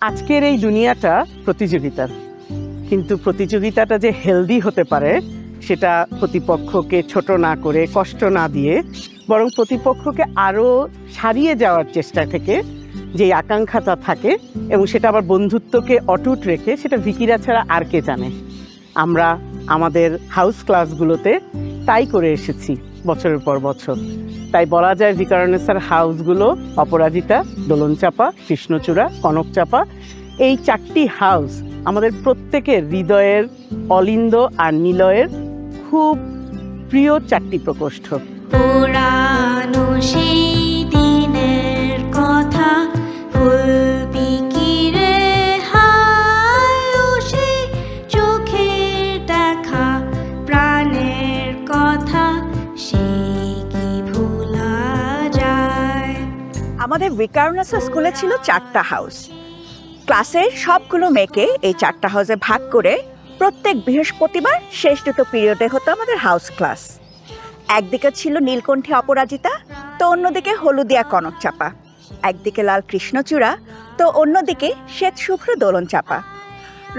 আজকের এই দুনিয়াটা প্রতিযোগিতার, কিন্তু প্রতিযোগিতাটা যে হেলদি হতে পারে সেটা প্রতিপক্ষকে ছোট না করে, কষ্ট না দিয়ে, বরং প্রতিপক্ষকে আরও ছাড়িয়ে যাওয়ার চেষ্টা থেকে যে আকাঙ্ক্ষাটা থাকে এবং সেটা আবার বন্ধুত্বকে অটুট রেখে, সেটা ভিকিরা ছাড়া আর কে জানে। আমরা আমাদের হাউস ক্লাসগুলোতে তাই করে এসেছি বছরের পর বছর। তাই বলা যায় ভিকারুননিসার হাউসগুলো অপরাজিতা, দোলনচাপা, কৃষ্ণচূড়া, কনকচাপা, এই 4টি হাউস আমাদের প্রত্যেকের হৃদয়ের অলিন্দ আর নিলয়ের খুব প্রিয় 4টি প্রকোষ্ঠ। পুরানো সেই দিনের কথা বলবি কি রে, হায় সেই চোখের দেখা প্রাণের কথা সেই কি ভোলা যায়। আমাদের ভিকারুননিসা স্কুলে ছিল 4টা হাউস। ক্লাসের সবগুলো মেয়েকে এই 4টা হাউসে ভাগ করে প্রত্যেক বৃহস্পতিবার শেষ দুটো পিরিয়ডে হতো আমাদের হাউস ক্লাস। একদিকে ছিল নীলকণ্ঠী অপরাজিতা, তো অন্যদিকে হলুদিয়া কনকচাপা। একদিকে লাল কৃষ্ণচূড়া, তো অন্যদিকে শ্বেত শুভ্র দোলনচাপা।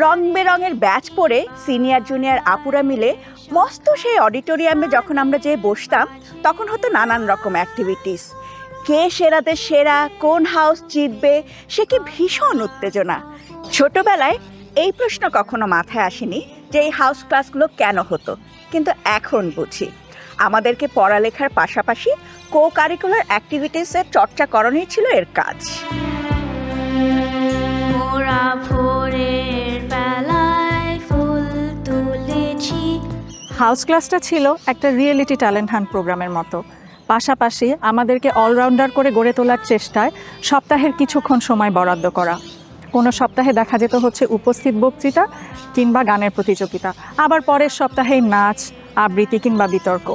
রং বেরঙের ব্যাচ পরে সিনিয়র জুনিয়র আপুরা মিলে মস্ত সেই অডিটোরিয়ামে যখন আমরা যেয়ে বসতাম, তখন হতো নানান রকম অ্যাক্টিভিটিস। কে সেরাতে সেরা, কোন হাউস জিতবে, সে কি ভীষণ উত্তেজনা। ছোটবেলায় এই প্রশ্ন কখনো মাথায় আসেনি যে এই হাউস ক্লাসগুলো কেন হতো, কিন্তু এখন বুঝি আমাদেরকে পড়ালেখার পাশাপাশি কো কারিকুলার অ্যাক্টিভিটিসের চর্চা করানোই ছিল এর কাজ। মোরা ভোরের বেলায় ফুল তুলেছি। হাউস ক্লাসটা ছিল একটা রিয়েলিটি ট্যালেন্ট হান্ট প্রোগ্রামের মতো। পাশাপাশি আমাদেরকে অলরাউন্ডার করে গড়ে তোলার চেষ্টায় সপ্তাহের কিছুক্ষণ সময় বরাদ্দ করা। কোনো সপ্তাহে দেখা যেত হচ্ছে উপস্থিত বক্তৃতা কিংবা গানের প্রতিযোগিতা, আবার পরের সপ্তাহে নাচ, আবৃত্তি কিংবা বিতর্ক।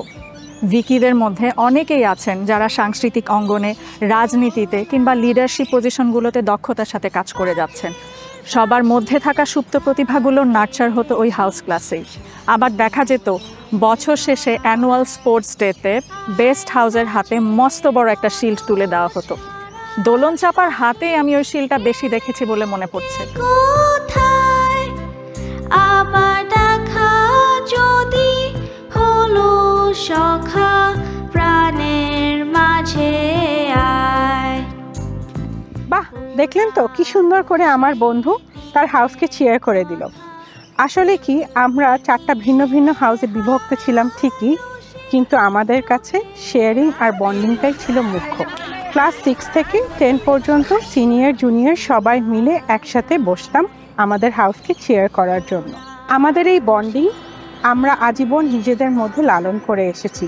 ভিকিদের মধ্যে অনেকেই আছেন যারা সাংস্কৃতিক অঙ্গনে, রাজনীতিতে কিংবা লিডারশিপ পজিশনগুলোতে দক্ষতার সাথে কাজ করে যাচ্ছেন। সবার মধ্যে থাকা সুপ্ত প্রতিভাগুলোর নার্চার হতো ওই হাউস ক্লাসেই। আবার দেখা যেত বছর শেষে অ্যানুয়াল স্পোর্টস ডেতে বেস্ট হাউসের হাতে মস্ত বড় একটা শিল্ড তুলে দেওয়া হতো। দোলনচাপার হাতেই আমি ওই শিল্ডটা বেশি দেখেছি বলে মনে পড়ছে। কোথায় আবার দেখা যদি হলো সখা প্রাণের মাঝে আয়। বাহ, দেখলেন তো কি সুন্দর করে আমার বন্ধু তার হাউসকে চেয়ার করে দিল। আসলে কি আমরা 4টা ভিন্ন ভিন্ন হাউসে বিভক্ত ছিলাম ঠিকই, কিন্তু আমাদের কাছে শেয়ারিং আর বন্ডিংটাই ছিল মুখ্য। ক্লাস 6 থেকে 10 পর্যন্ত সিনিয়র জুনিয়র সবাই মিলে একসাথে বসতাম আমাদের হাউসকে চেয়ার করার জন্য। আমাদের এই বন্ডিং আমরা আজীবন নিজেদের মধ্যে লালন করে এসেছি।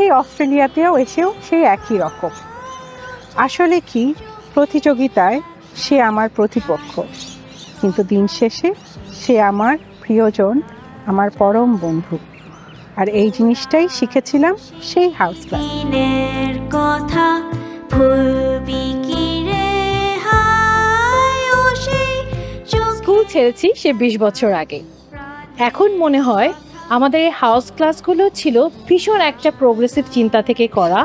এই অস্ট্রেলিয়াতেও এসেও সেই একই রকম। আসলে কি প্রতিযোগিতায় সে আমার প্রতিপক্ষ, কিন্তু দিন শেষে সে আমার প্রিয়জন, আমার পরম বন্ধু। আর এই জিনিসটাই শিখেছিলাম সেই হাউস ক্লাসের কথা ভুলবি কি রে, হায় সেই স্কুল ছেড়েছি সে 20 বছর আগে। এখন মনে হয় আমাদের এই হাউস ক্লাসগুলো ছিল ভীষণ একটা প্রোগ্রেসিভ চিন্তা থেকে করা,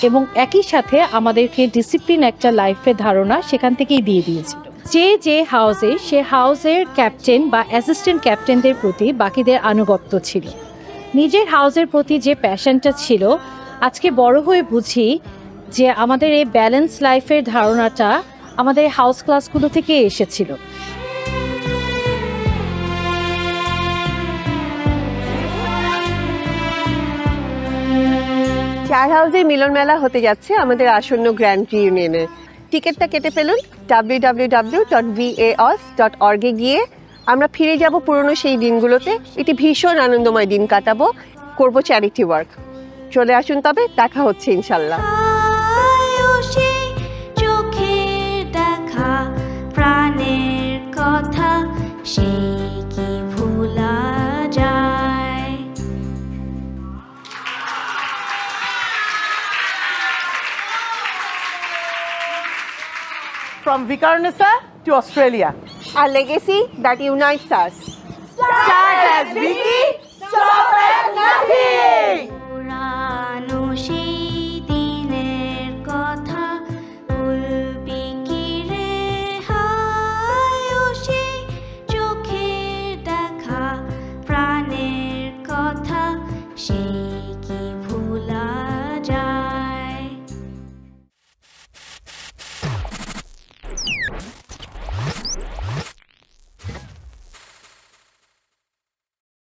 এবং একই সাথে আমাদেরকে ডিসিপ্লিন একটা লাইফের ধারণা সেখান থেকেই দিয়ে দিয়েছিল। যে হাউসে, সে হাউসের ক্যাপ্টেন বা অ্যাসিস্ট্যান্ট ক্যাপ্টেনদের প্রতি বাকিদের আনুগত্য ছিল। নিজের হাউসের প্রতি যে প্যাশনটা ছিল, আজকে বড় হয়ে বুঝি যে আমাদের এই ব্যালেন্স লাইফের ধারণাটা আমাদের হাউস ক্লাসগুলো থেকে এসেছিল। চার হাউসের মিলন মেলা হতে যাচ্ছে আমাদের আসন্ন গ্র্যান্ড রিউনিয়নে। টিকিটটা কেটে ফেলুন www.vaos.org এ গিয়ে। আমরা ফিরে যাব পুরনো সেই দিনগুলোতে, একটি ভীষণ আনন্দময় দিন কাটাবো, করব চ্যারিটি ওয়ার্ক। চলে আসুন, তবে দেখা হচ্ছে ইনশাল্লাহ। চোখের দেখা প্রাণের কথা সেই কি ভোলা যায়। From Vikarnisa to Australia. A legacy that unites us. Start as Vicky, stop at nothing!